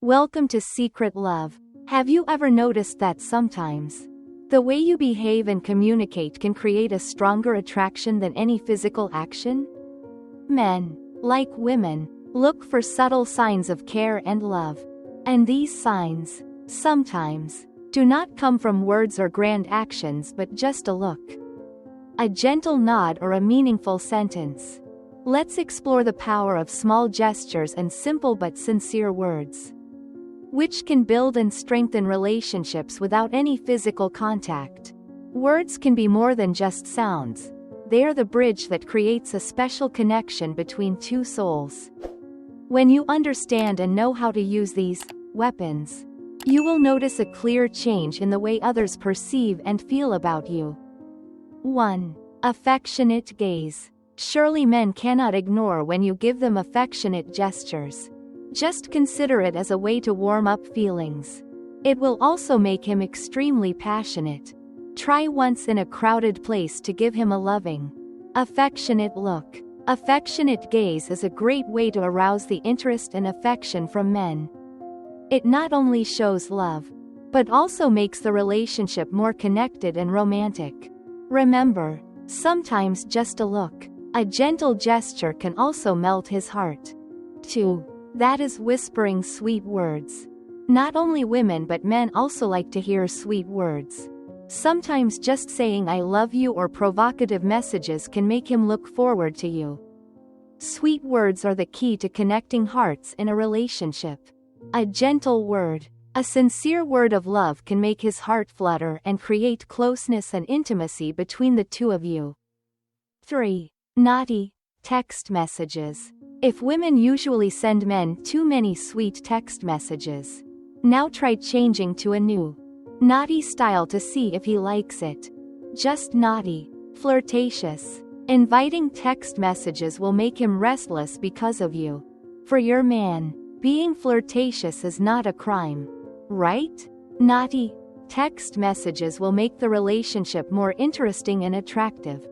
Welcome to Secret Love. Have you ever noticed that sometimes the way you behave and communicate can create a stronger attraction than any physical action? Men, like women, look for subtle signs of care and love. And these signs, sometimes, do not come from words or grand actions but just a look, a gentle nod, or a meaningful sentence. Let's explore the power of small gestures and simple but sincere words, which can build and strengthen relationships without any physical contact. Words can be more than just sounds. They are the bridge that creates a special connection between two souls. When you understand and know how to use these weapons, you will notice a clear change in the way others perceive and feel about you. 1. Affectionate gaze. Surely men cannot ignore when you give them affectionate gestures. Just consider it as a way to warm up feelings. It will also make him extremely passionate. Try once in a crowded place to give him a loving, affectionate look. Affectionate gaze is a great way to arouse the interest and affection from men. It not only shows love, but also makes the relationship more connected and romantic. Remember, sometimes just a look, a gentle gesture can also melt his heart. 2. That is whispering sweet words. Not only women but men also like to hear sweet words. Sometimes just saying "I love you" or provocative messages can make him look forward to you. Sweet words are the key to connecting hearts in a relationship. A gentle word, a sincere word of love can make his heart flutter and create closeness and intimacy between the two of you. 3. Naughty text messages. If women usually send men too many sweet text messages, now try changing to a new, naughty style to see if he likes it. Just naughty, flirtatious, inviting text messages will make him restless because of you. For your man, being flirtatious is not a crime, right? Naughty text messages will make the relationship more interesting and attractive.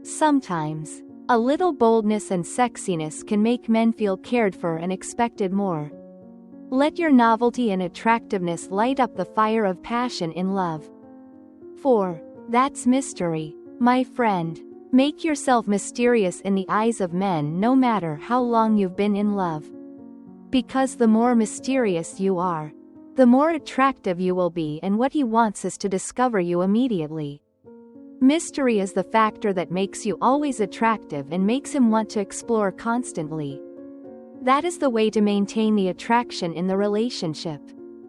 Sometimes, a little boldness and sexiness can make men feel cared for and expected more. Let your novelty and attractiveness light up the fire of passion in love. 4. That's mystery, my friend. Make yourself mysterious in the eyes of men no matter how long you've been in love. Because the more mysterious you are, the more attractive you will be, and what he wants is to discover you immediately. Mystery is the factor that makes you always attractive and makes him want to explore constantly. That is the way to maintain the attraction in the relationship.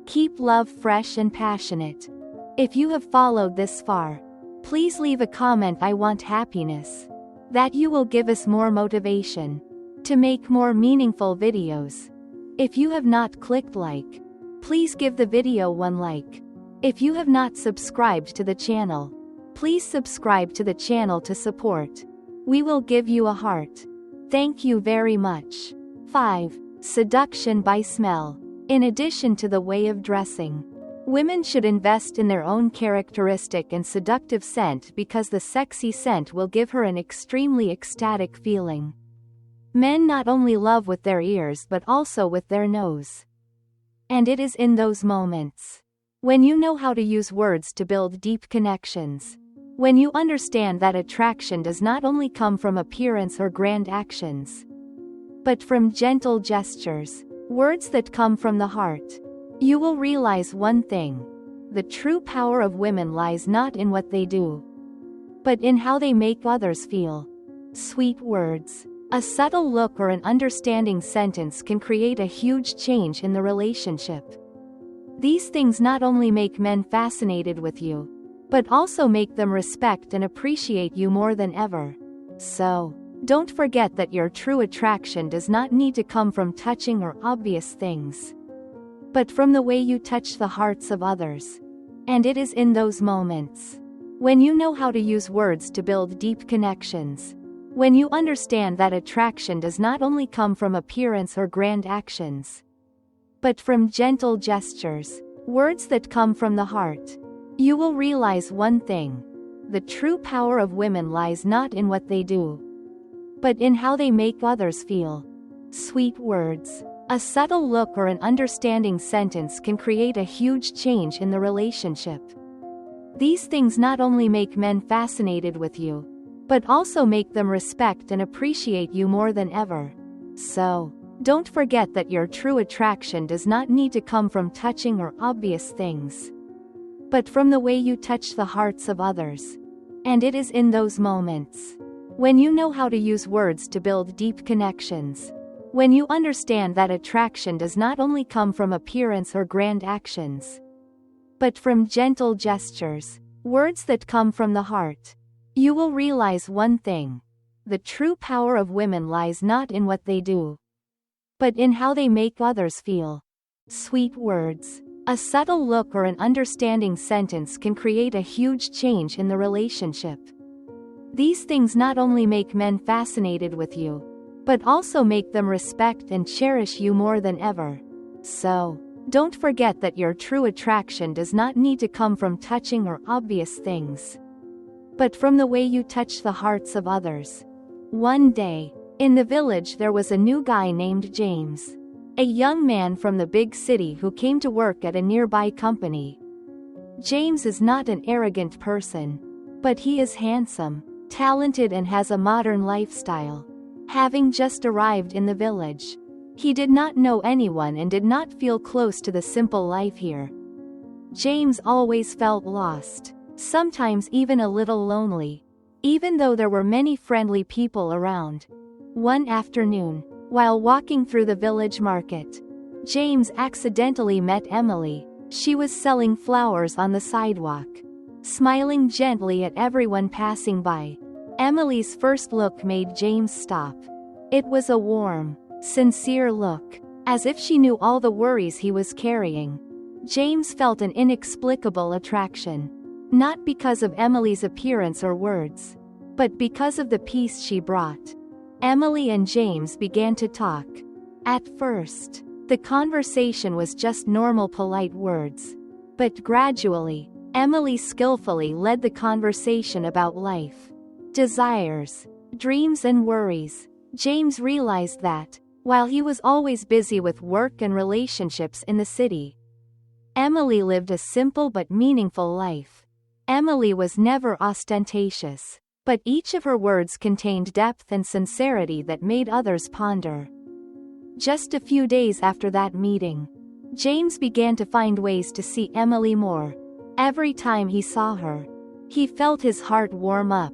Keep love fresh and passionate. If you have followed this far, please leave a comment "I want happiness." That you will give us more motivation to make more meaningful videos. If you have not clicked like, please give the video one like. If you have not subscribed to the channel, please subscribe to the channel to support. We will give you a heart. Thank you very much. 5. Seduction by smell. In addition to the way of dressing, women should invest in their own characteristic and seductive scent, because the sexy scent will give her an extremely ecstatic feeling. Men not only love with their ears but also with their nose. And it is in those moments, when you know how to use words to build deep connections, when you understand that attraction does not only come from appearance or grand actions, but from gentle gestures, words that come from the heart, you will realize one thing: the true power of women lies not in what they do, but in how they make others feel. Sweet words, a subtle look, or an understanding sentence can create a huge change in the relationship. These things not only make men fascinated with you, but also make them respect and appreciate you more than ever. So, don't forget that your true attraction does not need to come from touching or obvious things, but from the way you touch the hearts of others. And it is in those moments, when you know how to use words to build deep connections, when you understand that attraction does not only come from appearance or grand actions, but from gentle gestures, words that come from the heart, you will realize one thing: the true power of women lies not in what they do, but in how they make others feel. Sweet words, A subtle look or an understanding sentence can create a huge change in the relationship. These things not only make men fascinated with you, but also make them respect and appreciate you more than ever. So, don't forget that your true attraction does not need to come from touching or obvious things, but from the way you touch the hearts of others. And it is in those moments, when you know how to use words to build deep connections, when you understand that attraction does not only come from appearance or grand actions, but from gentle gestures, words that come from the heart, you will realize one thing: the true power of women lies not in what they do, but in how they make others feel. Sweet words, a subtle look or an understanding sentence can create a huge change in the relationship. These things not only make men fascinated with you, but also make them respect and cherish you more than ever. So, don't forget that your true attraction does not need to come from touching or obvious things, but from the way you touch the hearts of others. One day, in the village there was a new guy named James, a young man from the big city who came to work at a nearby company. James is not an arrogant person, but he is handsome, talented and has a modern lifestyle. Having just arrived in the village, he did not know anyone and did not feel close to the simple life here. James always felt lost, sometimes even a little lonely, even though there were many friendly people around. One afternoon, while walking through the village market, James accidentally met Emily. She was selling flowers on the sidewalk, smiling gently at everyone passing by. Emily's first look made James stop. It was a warm, sincere look, as if she knew all the worries he was carrying. James felt an inexplicable attraction, not because of Emily's appearance or words, but because of the peace she brought. Emily and James began to talk. At first, the conversation was just normal polite words, but gradually, Emily skillfully led the conversation about life, desires, dreams and worries. James realized that, while he was always busy with work and relationships in the city, Emily lived a simple but meaningful life. Emily was never ostentatious, but each of her words contained depth and sincerity that made others ponder. Just a few days after that meeting, James began to find ways to see Emily more. Every time he saw her, he felt his heart warm up,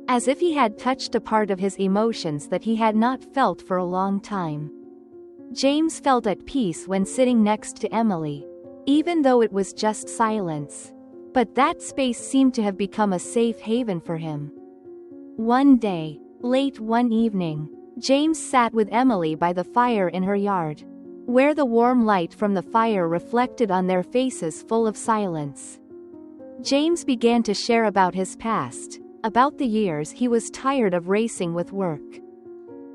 as if he had touched a part of his emotions that he had not felt for a long time. James felt at peace when sitting next to Emily, even though it was just silence. But that space seemed to have become a safe haven for him. One day, late one evening, James sat with Emily by the fire in her yard, where the warm light from the fire reflected on their faces full of silence. James began to share about his past, about the years he was tired of racing with work,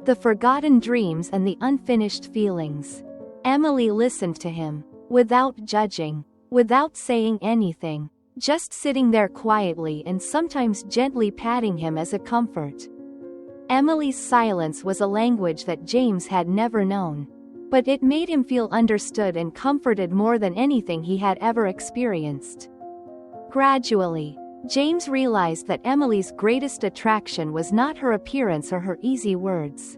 the forgotten dreams and the unfinished feelings. Emily listened to him, without judging, without saying anything, just sitting there quietly and sometimes gently patting him as a comfort. Emily's silence was a language that James had never known, but it made him feel understood and comforted more than anything he had ever experienced. Gradually, James realized that Emily's greatest attraction was not her appearance or her easy words.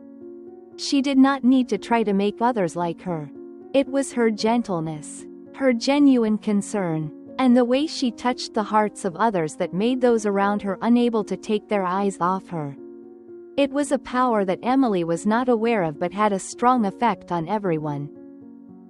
She did not need to try to make others like her. It was her gentleness, her genuine concern, and the way she touched the hearts of others that made those around her unable to take their eyes off her. It was a power that Emily was not aware of but had a strong effect on everyone,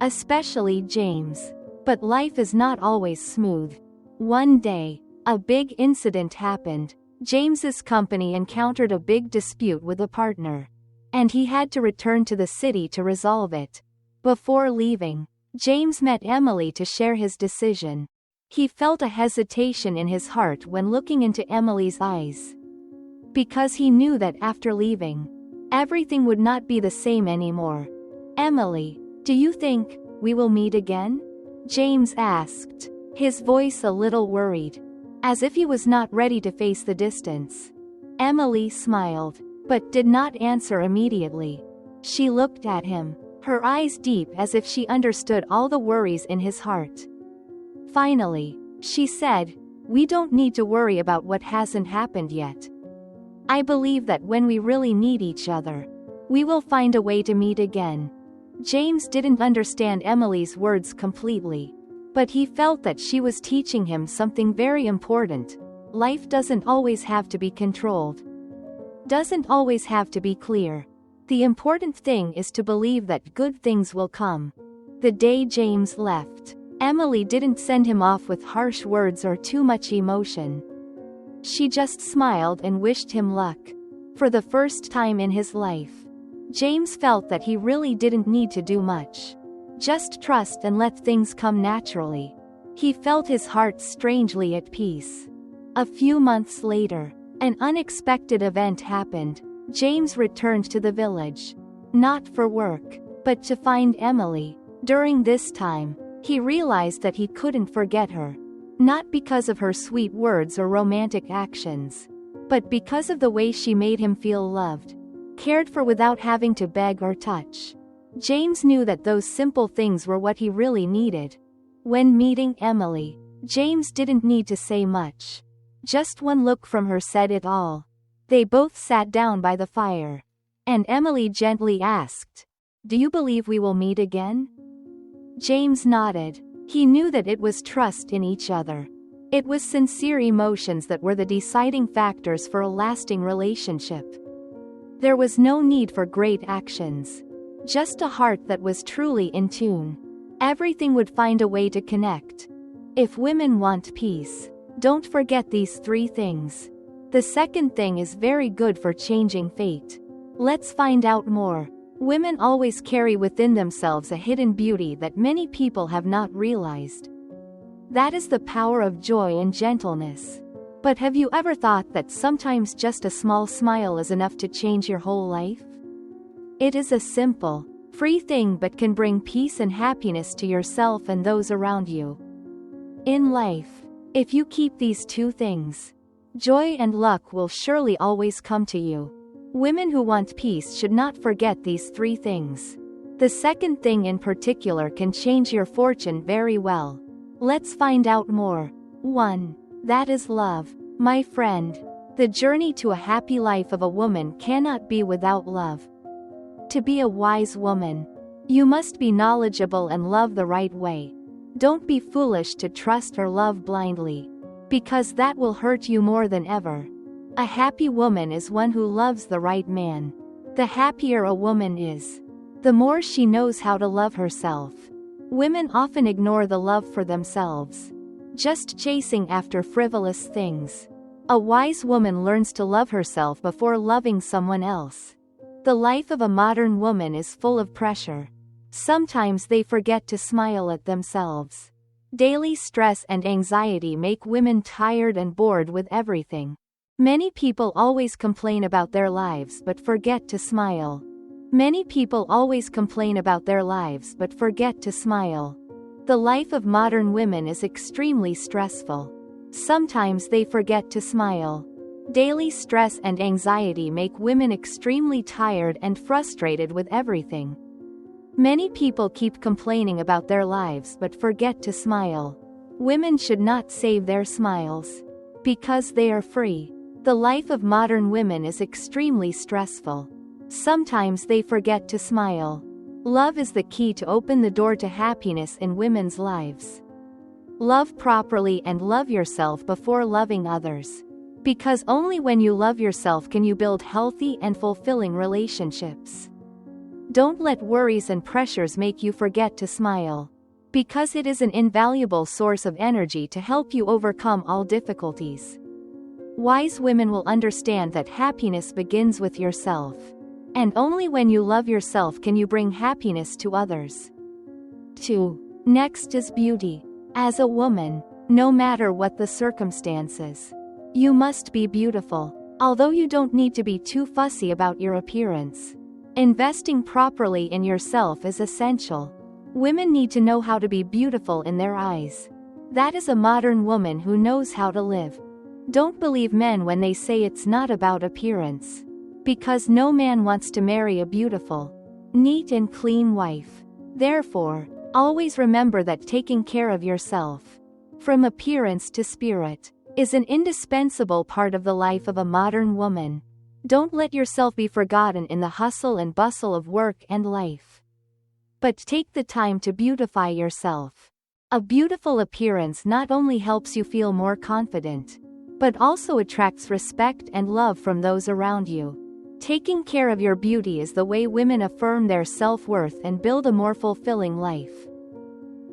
especially James. But life is not always smooth. One day, a big incident happened. James's company encountered a big dispute with a partner, and he had to return to the city to resolve it. Before leaving, James met Emily to share his decision. He felt a hesitation in his heart when looking into Emily's eyes, because he knew that after leaving, everything would not be the same anymore. "Emily, do you think we will meet again?" James asked, his voice a little worried, as if he was not ready to face the distance. Emily smiled, but did not answer immediately. She looked at him, her eyes deep as if she understood all the worries in his heart. Finally, she said, "We don't need to worry about what hasn't happened yet. I believe that when we really need each other, we will find a way to meet again." James didn't understand Emily's words completely, but he felt that she was teaching him something very important. Life doesn't always have to be controlled. Doesn't always have to be clear. The important thing is to believe that good things will come. The day James left, Emily didn't send him off with harsh words or too much emotion. She just smiled and wished him luck. For the first time in his life, James felt that he really didn't need to do much. Just trust and let things come naturally. He felt his heart strangely at peace. A few months later, an unexpected event happened. James returned to the village. Not for work, but to find Emily. During this time, he realized that he couldn't forget her. Not because of her sweet words or romantic actions, but because of the way she made him feel loved, cared for without having to beg or touch. James knew that those simple things were what he really needed. When meeting Emily, James didn't need to say much. Just one look from her said it all. They both sat down by the fire, and Emily gently asked, "Do you believe we will meet again?" James nodded. He knew that it was trust in each other. It was sincere emotions that were the deciding factors for a lasting relationship. There was no need for great actions. Just a heart that was truly in tune. Everything would find a way to connect. If women want peace, don't forget these 3 things. The second thing is very good for changing fate. Let's find out more. Women always carry within themselves a hidden beauty that many people have not realized. That is the power of joy and gentleness. But have you ever thought that sometimes just a small smile is enough to change your whole life? It is a simple, free thing but can bring peace and happiness to yourself and those around you. In life, if you keep these 2 things, joy and luck will surely always come to you. Women who want peace should not forget these 3 things. The second thing in particular can change your fortune very well. Let's find out more. 1. That is love. My friend, the journey to a happy life of a woman cannot be without love. To be a wise woman, you must be knowledgeable and love the right way. Don't be foolish to trust or love blindly, because that will hurt you more than ever. A happy woman is one who loves the right man. The happier a woman is, the more she knows how to love herself. Women often ignore the love for themselves, just chasing after frivolous things. A wise woman learns to love herself before loving someone else. The life of a modern woman is full of pressure. Sometimes they forget to smile at themselves. Daily stress and anxiety make women tired and bored with everything. Many people always complain about their lives but forget to smile. Many people always complain about their lives but forget to smile. The life of modern women is extremely stressful. Sometimes they forget to smile. Daily stress and anxiety make women extremely tired and frustrated with everything. Many people keep complaining about their lives but forget to smile. Women should not save their smiles, because they are free. The life of modern women is extremely stressful. Sometimes they forget to smile. Love is the key to open the door to happiness in women's lives. Love properly and love yourself before loving others. Because only when you love yourself can you build healthy and fulfilling relationships. Don't let worries and pressures make you forget to smile, because it is an invaluable source of energy to help you overcome all difficulties. Wise women will understand that happiness begins with yourself. And only when you love yourself can you bring happiness to others. 2. Next is beauty. As a woman, no matter what the circumstances, you must be beautiful. Although you don't need to be too fussy about your appearance, investing properly in yourself is essential. Women need to know how to be beautiful in their eyes. That is a modern woman who knows how to live. Don't believe men when they say it's not about appearance. Because no man wants to marry a beautiful, neat and clean wife. Therefore, always remember that taking care of yourself, from appearance to spirit, is an indispensable part of the life of a modern woman. Don't let yourself be forgotten in the hustle and bustle of work and life. But take the time to beautify yourself. A beautiful appearance not only helps you feel more confident, but also attracts respect and love from those around you. Taking care of your beauty is the way women affirm their self-worth and build a more fulfilling life.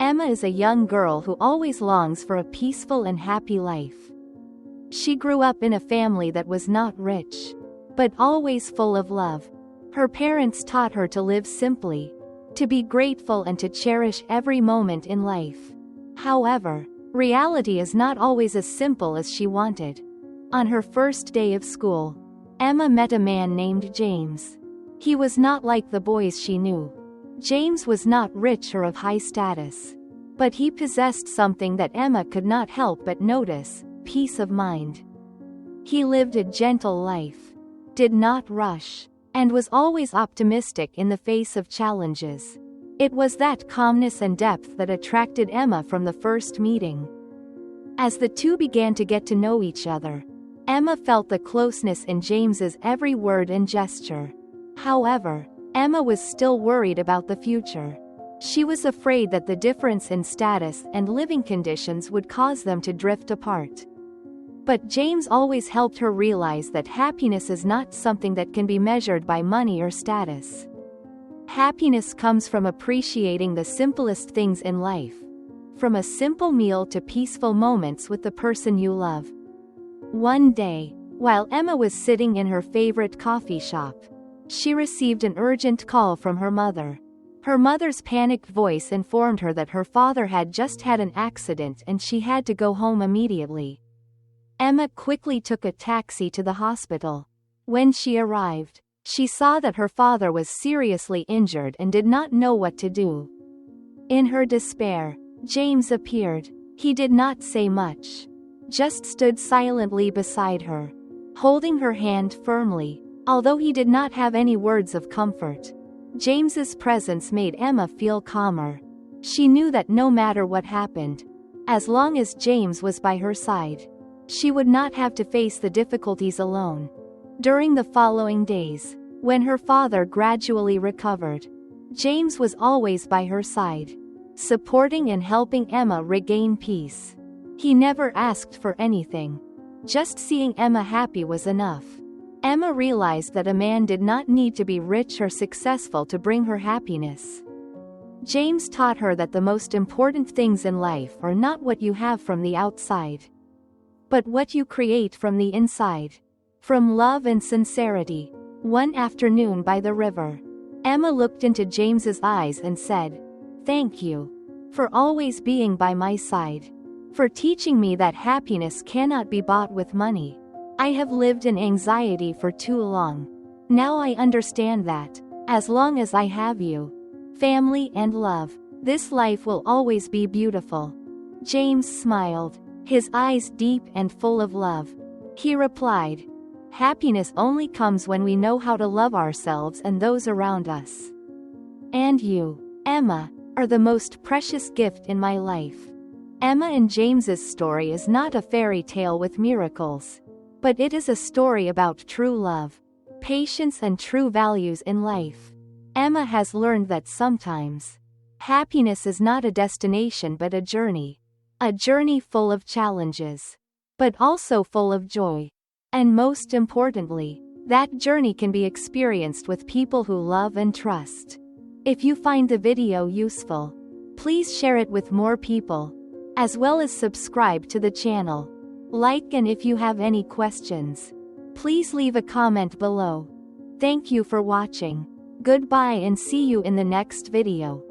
Emma is a young girl who always longs for a peaceful and happy life. She grew up in a family that was not rich, but always full of love. Her parents taught her to live simply, to be grateful and to cherish every moment in life. However, reality is not always as simple as she wanted. On her first day of school, Emma met a man named James. He was not like the boys she knew. James was not rich or of high status, but he possessed something that Emma could not help but notice: peace of mind. He lived a gentle life, did not rush, and was always optimistic in the face of challenges. It was that calmness and depth that attracted Emma from the first meeting. As the two began to get to know each other, Emma felt the closeness in James's every word and gesture. However, Emma was still worried about the future. She was afraid that the difference in status and living conditions would cause them to drift apart. But James always helped her realize that happiness is not something that can be measured by money or status. Happiness comes from appreciating the simplest things in life, from a simple meal to peaceful moments with the person you love. One day, while Emma was sitting in her favorite coffee shop, she received an urgent call from her mother. Her mother's panicked voice informed her that her father had just had an accident and she had to go home immediately. Emma quickly took a taxi to the hospital. When she arrived, she saw that her father was seriously injured and did not know what to do. In her despair, James appeared. He did not say much, just stood silently beside her, holding her hand firmly. Although he did not have any words of comfort, James's presence made Emma feel calmer. She knew that no matter what happened, as long as James was by her side, she would not have to face the difficulties alone. During the following days, when her father gradually recovered, James was always by her side, supporting and helping Emma regain peace. He never asked for anything. Just seeing Emma happy was enough. Emma realized that a man did not need to be rich or successful to bring her happiness. James taught her that the most important things in life are not what you have from the outside, but what you create from the inside. From love and sincerity. One afternoon by the river, Emma looked into James's eyes and said, "Thank you for always being by my side, for teaching me that happiness cannot be bought with money. I have lived in anxiety for too long. Now I understand that, as long as I have you, family and love, this life will always be beautiful." James smiled, his eyes deep and full of love. He replied, "Happiness only comes when we know how to love ourselves and those around us. And you, Emma, are the most precious gift in my life." Emma and James's story is not a fairy tale with miracles, but it is a story about true love, patience and true values in life. Emma has learned that sometimes, happiness is not a destination but a journey full of challenges, but also full of joy. And most importantly, that journey can be experienced with people who love and trust. If you find the video useful, please share it with more people, as well as subscribe to the channel. Like, and if you have any questions, please leave a comment below. Thank you for watching. Goodbye and see you in the next video.